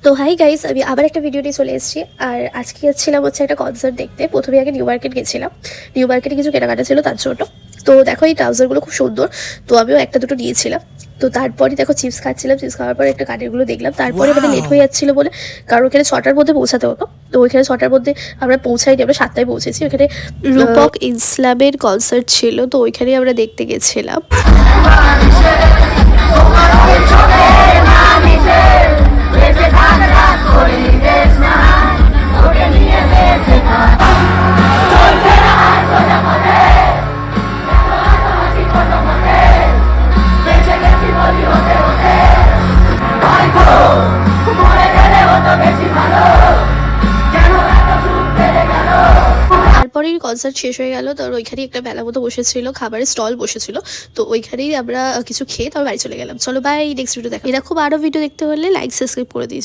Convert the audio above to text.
তো hi guys, আমি আবার একটা ভিডিও নিয়ে চলে এসেছি। আর আজকে যাচ্ছিলাম হচ্ছে একটা কনসার্ট দেখতে। প্রথমে আগে নিউ মার্কেট গেছিলাম, নিউ মার্কেটে কিছু কেনাকাটা ছিল তার জন্য। তো দেখো এই ট্রাউজারগুলো খুব সুন্দর, তো আমিও একটা দুটো নিয়েছিলাম। তো তারপরে দেখো চিপস খাচ্ছিলাম, চিপস খাওয়ার পরে একটা কানেরগুলো দেখলাম। তারপরে মানে লেট হয়ে যাচ্ছিলো বলে, কারণ ওখানে 6টার মধ্যে পৌঁছাতে হতো। তো ওইখানে 6টার মধ্যে আমরা পৌঁছাইনি, আমরা 7টায় পৌঁছেছি। ওখানে রূপক ইসলামের কনসার্ট ছিল, তো ওইখানেই আমরা দেখতে গেছিলাম। তারপরেই কনসার্ট শেষ হয়ে গেল। তো ওইখানেই একটা মেলা মতো বসেছিল, খাবারের স্টল বসেছিল। তো ওইখানেই আমরা কিছু খেয়ে তারপর বাড়ি চলে গেলাম। চলো বাই, নেক্সট ভিডিও দেখো। এরকম আরো ভিডিও দেখতে হলে লাইক সাবস্ক্রাইব করে দিয়েছি।